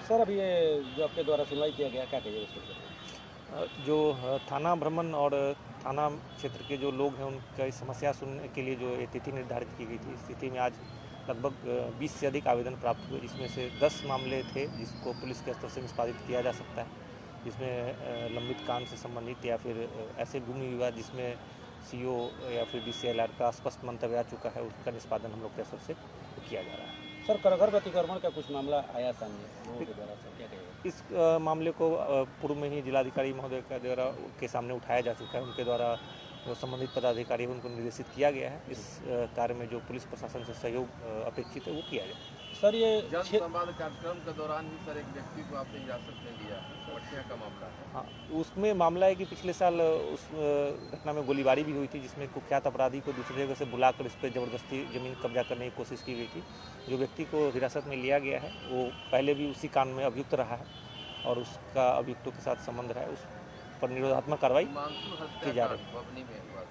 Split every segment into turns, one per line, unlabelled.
Sir अभी ये जो आपके द्वारा सुनवाई किया गया, क्या कहिएगा इसके ऊपर?
जो थाना भ्रमण और थाना क्षेत्र के जो लोग हैं उनका इस समस्या सुनने के लिए जो ये तिथि निर्धारित की गई थी, इस तिथि में आज लगभग 20 से अधिक आवेदन प्राप्त हुए, जिसमें से 10 मामले थे जिसको पुलिस के स्तर से निष्पादित किया जा सकता है, जिसमें लंबित काम से संबंधित या फिर ऐसे भूमि विवाद जिसमें सीओ या फिर डीसीएलआर का स्पष्ट मंतव्य आ चुका है, उसका निष्पादन हम लोग के स्तर से किया जा रहा है।
सर करघर अतिक्रमण का कुछ मामला आया सामने लोगों के द्वारा, सर क्या कहिएगा?
इस मामले को पूर्व में ही जिलाधिकारी महोदय के द्वारा के सामने उठाया जा चुका है। उनके द्वारा जो संबंधित पदाधिकारी हैं उनको निर्देशित किया गया है। इस कार्य में जो पुलिस प्रशासन से सहयोग अपेक्षित है वो किया जाए।
सर ये
जन संवाद कार्यक्रम के दौरान ही सर एक व्यक्ति को आपने हिरासत में लिया, पटिया का मामला है।
हाँ, उसमें मामला है कि पिछले साल उस घटना में गोलीबारी भी हुई थी, जिसमें कुख्यात अपराधी को दूसरी जगह से बुलाकर इस पर ज़बरदस्ती ज़मीन कब्जा करने की कोशिश की गई थी। जो व्यक्ति को हिरासत में लिया गया है वो पहले भी उसी कांड में अभियुक्त रहा है और उसका अभियुक्तों के साथ संबंध रहा है, उस पर निरोधात्मक कार्रवाई की जा रही है।
बबनी में हुआ,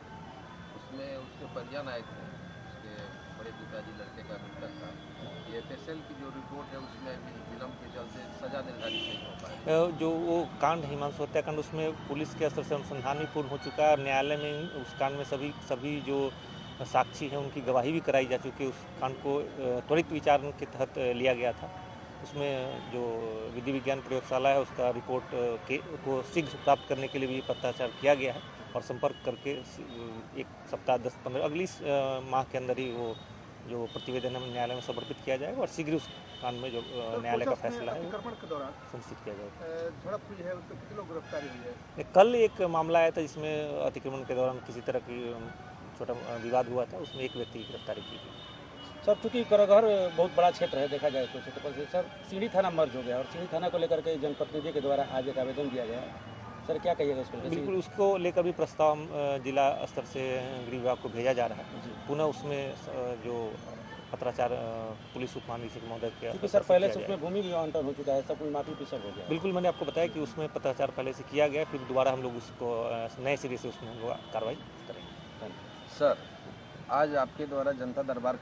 उसमें उसके परिजन आए थे, उसके बड़े पिताजी लड़के का मृतक था। ये एफएसएल की जो रिपोर्ट है उसमें विलम्ब के चलते सजा निर्धारित नहीं हो पाई।
जो वो कांड हिमांशु हत्याकांड, उसमें पुलिस के स्तर से अनुसंधान भी पूर्ण हो चुका है और न्यायालय में उस कांड में सभी जो साक्षी हैं उनकी गवाही भी कराई जा चुकी है। उस कांड को त्वरित विचारण के तहत लिया गया था। उसमें जो विधि विज्ञान प्रयोगशाला है उसका रिपोर्ट को शीघ्र प्राप्त करने के लिए भी पत्राचार किया गया है और संपर्क करके 1 सप्ताह 10-15 अगली माह के अंदर ही वो जो प्रतिवेदन है न्यायालय में समर्पित किया जाएगा और शीघ्र उस कांड में जो न्यायालय का फैसला है
अतिक्रमण के दौरान
सुनिश्चित किया जाएगा।
झड़प हुई है, उसमें कितने लोग गिरफ्तारी हुई है?
कल एक मामला आया था जिसमें अतिक्रमण के दौरान किसी तरह की छोटा विवाद हुआ था, उसमें एक व्यक्ति की गिरफ्तारी की गई।
सर चूँकि करघर बहुत बड़ा क्षेत्र है, देखा जाए तो क्षेत्रफल से, सर सीढ़ी थाना मर्ज हो गया और सीढ़ी थाना को लेकर के जनप्रतिनिधि के द्वारा आज एक आवेदन दिया गया है। सर क्या कहिएगा इसको?
बिल्कुल, उसको लेकर भी प्रस्ताव जिला स्तर से गृह विभाग को भेजा जा रहा है। पुनः उसमें जो पत्राचार पुलिस उप महानिरीक्षक महोदय के,
क्योंकि सर पहले से उसमें भूमि भी आवंटन हो चुका है, सब कोई माफी पिसर हो गया।
बिल्कुल, मैंने आपको बताया कि उसमें पत्राचार पहले से किया गया, फिर दोबारा हम लोग उसको नए सिरे से उसमें कार्रवाई करेंगे।
सर आज आपके द्वारा जनता दरबार